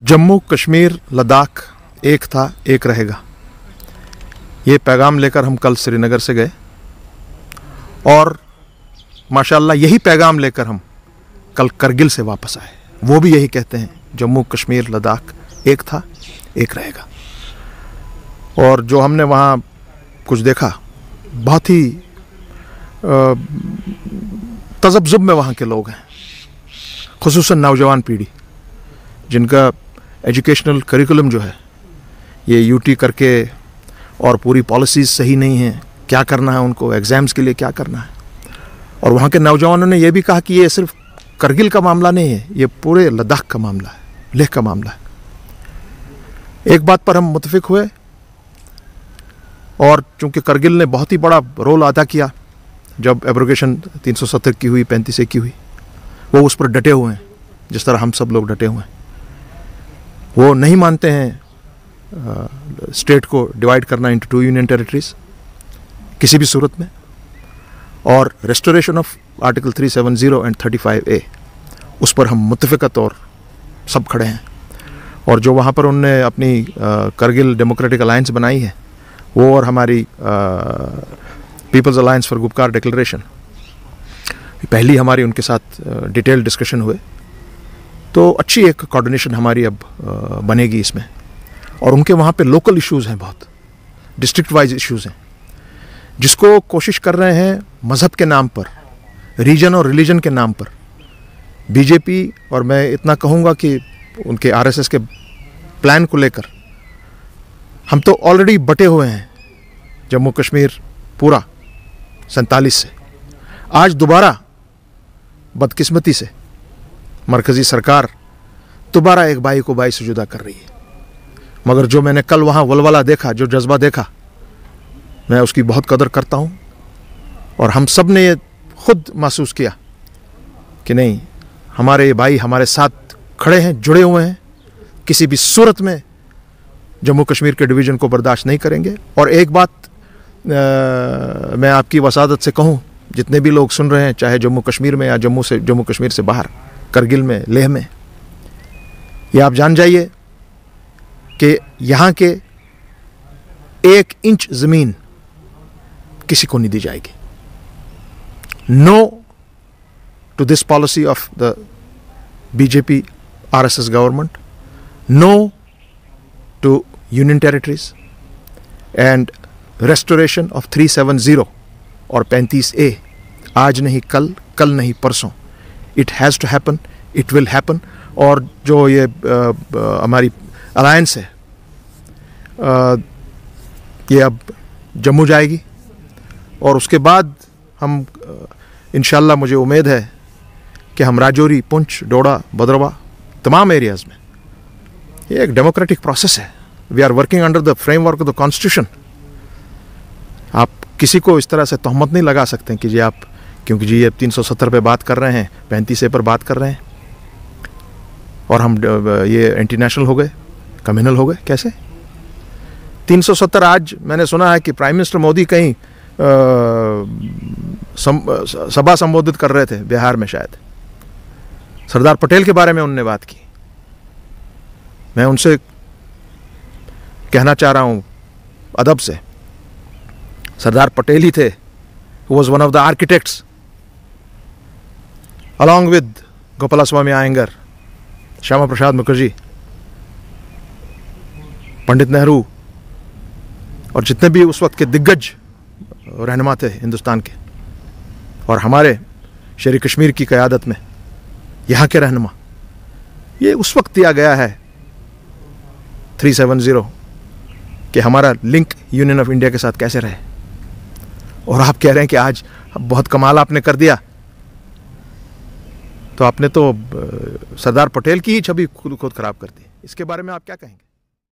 जम्मू कश्मीर लद्दाख एक था, एक रहेगा। ये पैगाम लेकर हम कल श्रीनगर से गए और माशाअल्लाह यही पैगाम लेकर हम कल करगिल से वापस आए। वो भी यही कहते हैं, जम्मू कश्मीर लद्दाख एक था, एक रहेगा। और जो हमने वहाँ कुछ देखा, बहुत ही तज़ब्ज़ुब में वहाँ के लोग हैं, खुसूसन नौजवान पीढ़ी, जिनका एजुकेशनल करिकुलम जो है ये यूटी करके और पूरी पॉलिसीज़ सही नहीं हैं, क्या करना है उनको, एग्ज़ाम्स के लिए क्या करना है। और वहाँ के नौजवानों ने यह भी कहा कि ये सिर्फ करगिल का मामला नहीं है, ये पूरे लद्दाख का मामला है, लेह का मामला है। एक बात पर हम मुत्तफिक हुए, और चूँकि करगिल ने बहुत ही बड़ा रोल अदा किया जब एब्रोगेशन 370 की हुई, 35A की हुई, वो उस पर डटे हुए हैं जिस तरह हम सब लोग डटे हुए हैं। वो नहीं मानते हैं स्टेट को डिवाइड करना इंटू 2 यूनियन टेरिटरीज किसी भी सूरत में, और restoration of article 370 and 35A उस पर हम मुत्तफ़िक़त और सब खड़े हैं। और जो वहाँ पर उनने अपनी करगिल डेमोक्रेटिक अलायंस बनाई है, वो और हमारी people's alliance for Gupkar declaration, पहली हमारी उनके साथ डिटेल डिस्कशन हुए, तो अच्छी एक कोऑर्डिनेशन हमारी अब बनेगी इसमें। और उनके वहाँ पे लोकल इश्यूज़ हैं, बहुत डिस्ट्रिक्ट वाइज इश्यूज़ हैं, जिसको कोशिश कर रहे हैं मज़हब के नाम पर, रीजन और रिलीजन के नाम पर बीजेपी। और मैं इतना कहूँगा कि उनके आरएसएस के प्लान को लेकर हम तो ऑलरेडी बटे हुए हैं, जम्मू कश्मीर पूरा 47 से। आज दोबारा बदकिस्मती से मरकज़ी सरकार दोबारा एक भाई को भाई से जुदा कर रही है। मगर जो मैंने कल वहाँ वलवला देखा, जो जज्बा देखा, मैं उसकी बहुत कदर करता हूँ। और हम सब ने ये खुद महसूस किया कि नहीं, हमारे ये भाई हमारे साथ खड़े हैं, जुड़े हुए हैं, किसी भी सूरत में जम्मू कश्मीर के डिवीज़न को बर्दाश्त नहीं करेंगे। और एक बात मैं आपकी वसादत से कहूँ, जितने भी लोग सुन रहे हैं, चाहे जम्मू कश्मीर में या जम्मू कश्मीर से बाहर, करगिल में, लेह में, ये आप जान जाइए कि यहाँ के 1 इंच ज़मीन किसी को नहीं दी जाएगी। No to this policy of the BJP RSS government, no to union territories, and restoration of 370 और 35A आज नहीं कल, कल नहीं परसों। It has to happen, it will happen. और जो ये हमारी अलायंस है, ये अब जम्मू जाएगी, और उसके बाद हम इंशाअल्लाह, मुझे उम्मीद है कि हम राजौरी, पुंछ, डोडा, भद्रवाह, तमाम एरियाज़ में, ये एक डेमोक्रेटिक प्रोसेस है। We are working under the framework of the constitution. आप किसी को इस तरह से तहमत नहीं लगा सकते कि जी आप, क्योंकि जी ये 370 पे बात कर रहे हैं, 35A पर बात कर रहे हैं, और हम ये एंटी नेशनल हो गए, कम्युनल हो गए। कैसे 370? आज मैंने सुना है कि प्राइम मिनिस्टर मोदी कहीं सभा संबोधित कर रहे थे बिहार में, शायद सरदार पटेल के बारे में उन्होंने बात की। मैं उनसे कहना चाह रहा हूँ अदब से, सरदार पटेल ही थे who was one of the architects along with Gopalaswamy Iyengar, Shyama Prasad Mukherjee, Pandit Nehru, और जितने भी उस वक्त के दिग्गज रहनुमा थे हिंदुस्तान के, और हमारे शेर कश्मीर की क़यादत में यहाँ के रहनुमा। ये उस वक्त दिया गया है 370 कि हमारा लिंक यूनियन ऑफ इंडिया के साथ कैसे रहे। और आप कह रहे हैं कि आज बहुत कमाल आपने कर दिया, तो आपने तो सरदार पटेल की ही छवि खुद खराब कर दी। इसके बारे में आप क्या कहेंगे?